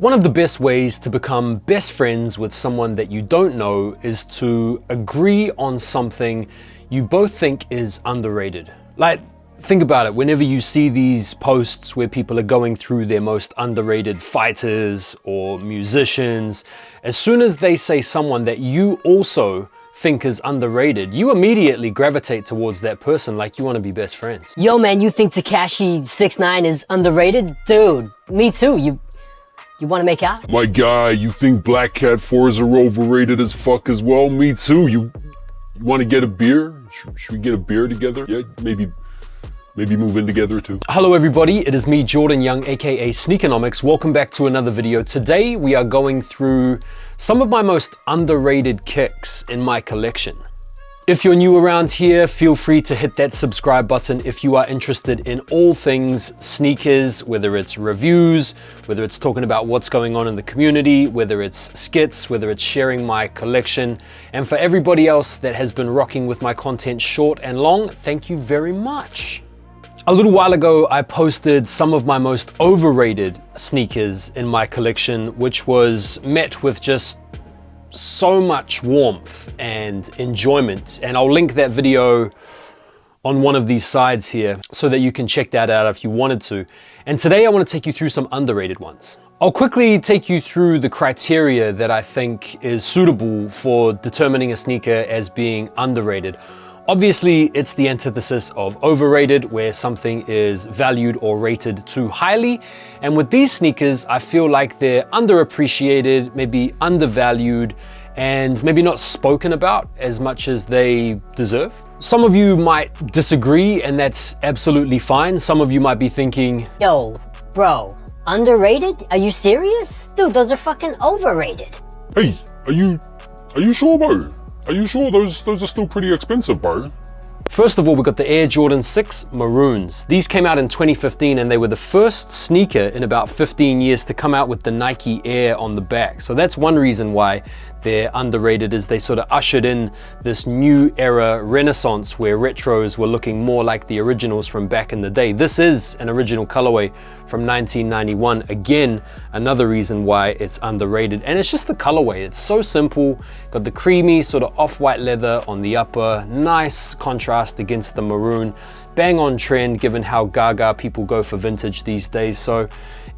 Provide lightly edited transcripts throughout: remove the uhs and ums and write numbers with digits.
One of the best ways to become best friends with someone that you don't know is to agree on something you both think is underrated. Like, think about it, whenever you see these posts where people are going through their most underrated fighters or musicians, as soon as they say someone that you also think is underrated, you immediately gravitate towards that person like you want to be best friends. Yo man, you think Tekashi 6ix9ine is underrated? Dude, me too. You want to make out? My guy, you think Black Cat 4s are overrated as fuck as well? Me too. You want to get a beer? Should we get a beer together? Yeah, maybe move in together too. Hello everybody, it is me, Jordan Young, aka Sneakonomics. Welcome back to another video. Today we are going through some of my most underrated kicks in my collection. If you're new around here, feel free to hit that subscribe button if you are interested in all things sneakers, whether it's reviews, whether it's talking about what's going on in the community, whether it's skits, whether it's sharing my collection. And for everybody else that has been rocking with my content short and long, thank you very much. A little while ago, I posted some of my most overrated sneakers in my collection, which was met with just so much warmth and enjoyment. And I'll link that video on one of these sides here so that you can check that out if you wanted to. And today I want to take you through some underrated ones. I'll quickly take you through the criteria that I think is suitable for determining a sneaker as being underrated. Obviously, it's the antithesis of overrated, where something is valued or rated too highly. And with these sneakers, I feel like they're underappreciated, maybe undervalued, and maybe not spoken about as much as they deserve. Some of you might disagree, and that's absolutely fine. Some of you might be thinking, Yo, bro, underrated? Are you serious? Dude, those are fucking overrated. Hey, are you sure, bro? Are you sure those are still pretty expensive, bro? First of all, we got the Air Jordan 6 Maroons. These came out in 2015 and they were the first sneaker in about 15 years to come out with the Nike Air on the back. So that's one reason why they're underrated, is they sort of ushered in this new era renaissance where retros were looking more like the originals from back in the day. This is an original colorway from 1991. Again, another reason why it's underrated. And it's just the colorway. It's so simple. Got the creamy sort of off-white leather on the upper, nice contrast against the maroon. Bang on trend given how gaga people go for vintage these days. So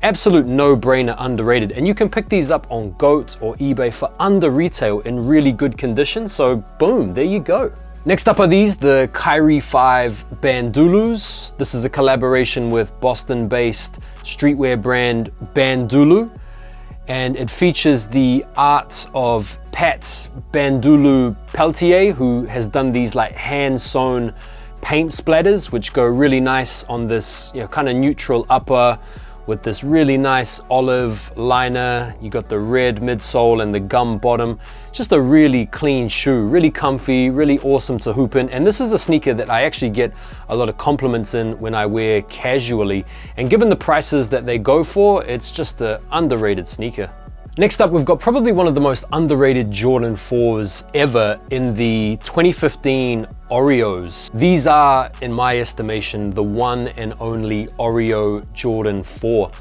absolute no-brainer, underrated. And you can pick these up on GOAT or eBay for under retail in really good condition. So boom, there you go. Next up are these, the Kyrie 5 Bandulus. This is a collaboration with Boston-based streetwear brand Bandulu. And it features the art of Pat Bandulu Peltier, who has done these like hand-sewn paint splatters, which go really nice on this, kind of neutral upper with this really nice olive liner. You got the red midsole and the gum bottom. Just a really clean shoe, really comfy, really awesome to hoop in. And this is a sneaker that I actually get a lot of compliments in when I wear casually. And given the prices that they go for, it's just an underrated sneaker. Next up, we've got probably one of the most underrated Jordan 4s ever in the 2015 Oreos. These are, in my estimation, the one and only Oreo Jordan 4.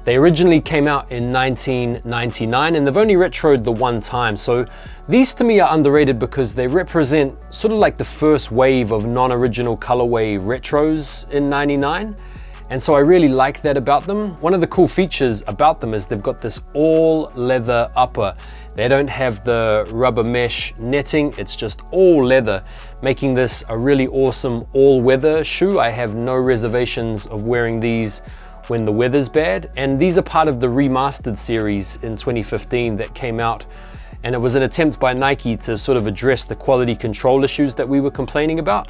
They originally came out in 1999 and they've only retroed the one time. So these to me are underrated because they represent sort of like the first wave of non-original colorway retros in 99. And so I really like that about them. One of the cool features about them is they've got this all leather upper. They don't have the rubber mesh netting, it's just all leather, making this a really awesome all-weather shoe. I have no reservations of wearing these when the weather's bad. And these are part of the remastered series in 2015 that came out. And it was an attempt by Nike to sort of address the quality control issues that we were complaining about.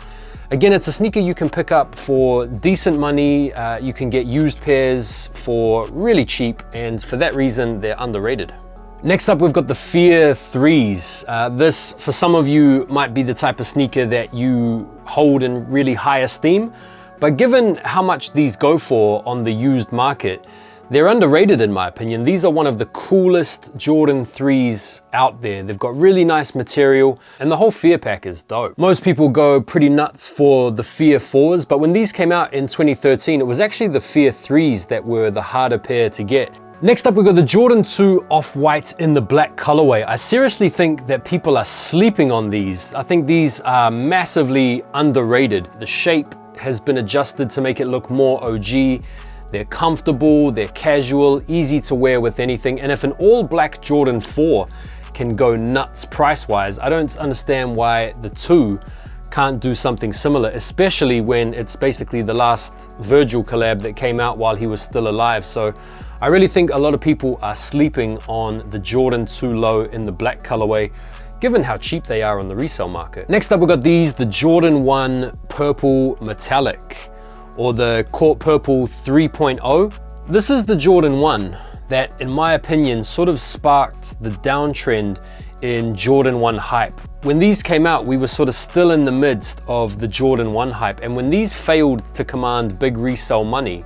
Again, it's a sneaker you can pick up for decent money. You can get used pairs for really cheap, and for that reason, they're underrated. Next up, we've got the Fear 3s. This, for some of you, might be the type of sneaker that you hold in really high esteem, but given how much these go for on the used market, they're underrated in my opinion. These are one of the coolest Jordan 3s out there. They've got really nice material and the whole Fear pack is dope. Most people go pretty nuts for the Fear 4s, but when these came out in 2013, it was actually the Fear 3s that were the harder pair to get. Next up, we've got the Jordan 2 Off-White in the black colorway. I seriously think that people are sleeping on these. I think these are massively underrated. The shape has been adjusted to make it look more OG. They're comfortable, they're casual, easy to wear with anything. And if an all black Jordan 4 can go nuts price-wise, I don't understand why the 2 can't do something similar, especially when it's basically the last Virgil collab that came out while he was still alive. So I really think a lot of people are sleeping on the Jordan 2 Low in the black colorway, given how cheap they are on the resale market. Next up, we've got these, the Jordan 1 Purple Metallic, or the Court Purple 3.0. This is the Jordan 1 that, in my opinion, sort of sparked the downtrend in Jordan 1 hype. When these came out, we were sort of still in the midst of the Jordan 1 hype, and when these failed to command big resale money,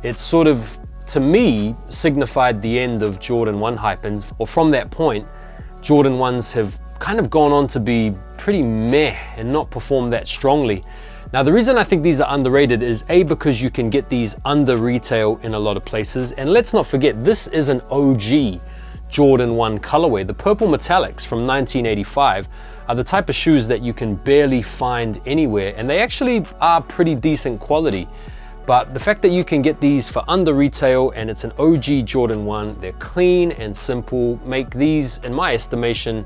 it sort of, to me, signified the end of Jordan 1 hype. And from that point, Jordan 1s have kind of gone on to be pretty meh and not perform that strongly. Now, the reason I think these are underrated is A, because you can get these under retail in a lot of places. And let's not forget, this is an OG Jordan 1 colorway. The Purple Metallics from 1985 are the type of shoes that you can barely find anywhere, and they actually are pretty decent quality. But the fact that you can get these for under retail and it's an OG Jordan 1, they're clean and simple, make these, in my estimation,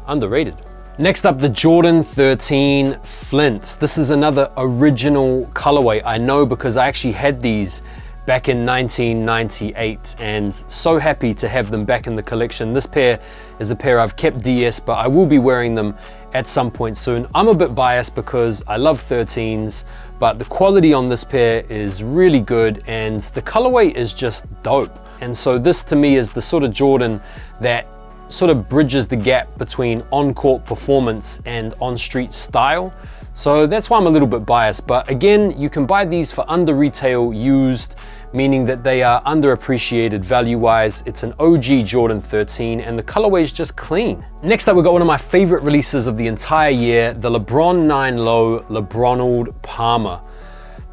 underrated. Next up, the Jordan 13 Flint. This is another original colorway. I know because I actually had these back in 1998 and so happy to have them back in the collection. This pair is a pair I've kept DS, but I will be wearing them at some point soon. I'm a bit biased because I love 13s, but the quality on this pair is really good and the colorway is just dope. And so this to me is the sort of Jordan that sort of bridges the gap between on-court performance and on-street style. So that's why I'm a little bit biased, but again, you can buy these for under retail used, meaning that they are underappreciated value-wise. It's an OG Jordan 13 and the colorway is just clean. Next up, we've got one of my favorite releases of the entire year, the LeBron 9 Low LeBronald Palmer.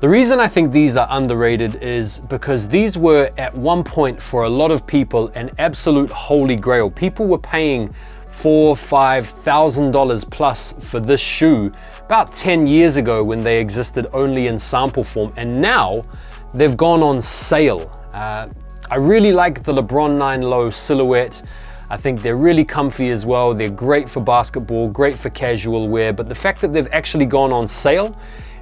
The reason I think these are underrated is because these were at one point for a lot of people an absolute holy grail. People were paying $4,000–$5,000 plus for this shoe about 10 years ago when they existed only in sample form, and now they've gone on sale. I really like the LeBron 9 Low silhouette. I think they're really comfy as well. They're great for basketball, great for casual wear, but the fact that they've actually gone on sale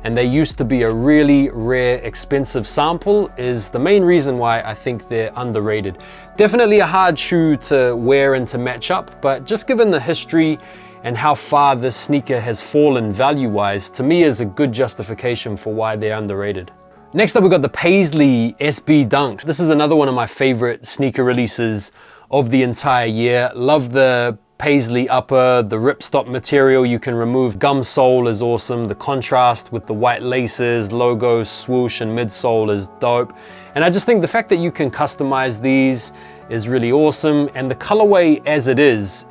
and they used to be a really rare, expensive sample is the main reason why I think they're underrated. Definitely a hard shoe to wear and to match up, but just given the history and how far this sneaker has fallen value-wise, to me is a good justification for why they're underrated. Next up, we've got the Paisley SB Dunk. This is another one of my favorite sneaker releases of the entire year. Love the Paisley upper, the ripstop material you can remove. Gum sole is awesome. The contrast with the white laces, logo, swoosh, and midsole is dope. And I just think the fact that you can customize these is really awesome. And the colorway as it is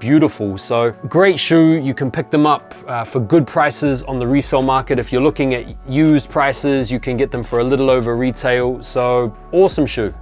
beautiful. So great shoe. You can pick them up for good prices on the resale market. If you're looking at used prices, you can get them for a little over retail. So awesome shoe.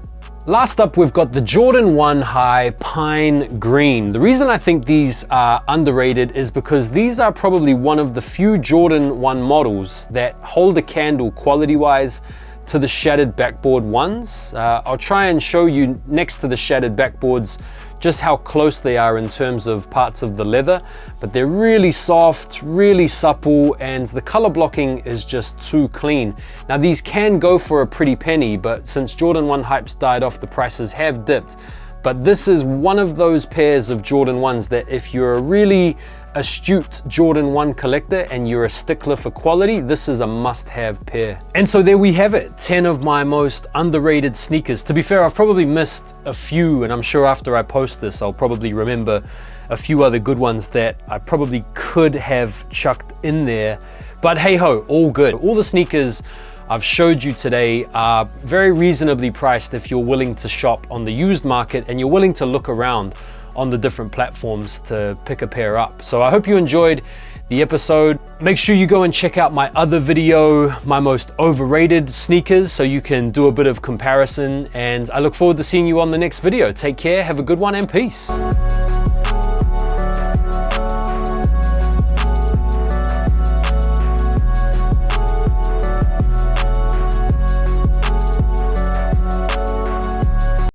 Last up, we've got the Jordan 1 High Pine Green. The reason I think these are underrated is because these are probably one of the few Jordan 1 models that hold a candle quality-wise to the shattered backboard ones. I'll try and show you next to the shattered backboards just how close they are in terms of parts of the leather, but they're really soft, really supple, and the color blocking is just too clean. Now these can go for a pretty penny, but since Jordan 1 hype's died off, the prices have dipped. But this is one of those pairs of Jordan 1s that if you're a really astute Jordan 1 collector and you're a stickler for quality, this is a must-have pair. And so there we have it, 10 of my most underrated sneakers. To be fair, I've probably missed a few, and I'm sure after I post this, I'll probably remember a few other good ones that I probably could have chucked in there. But hey ho, all good. All the sneakers I've showed you today are very reasonably priced if you're willing to shop on the used market and you're willing to look around on the different platforms to pick a pair up. So I hope you enjoyed the episode. Make sure you go and check out my other video, my most overrated sneakers, so you can do a bit of comparison, and I look forward to seeing you on the next video. Take care, have a good one, and peace.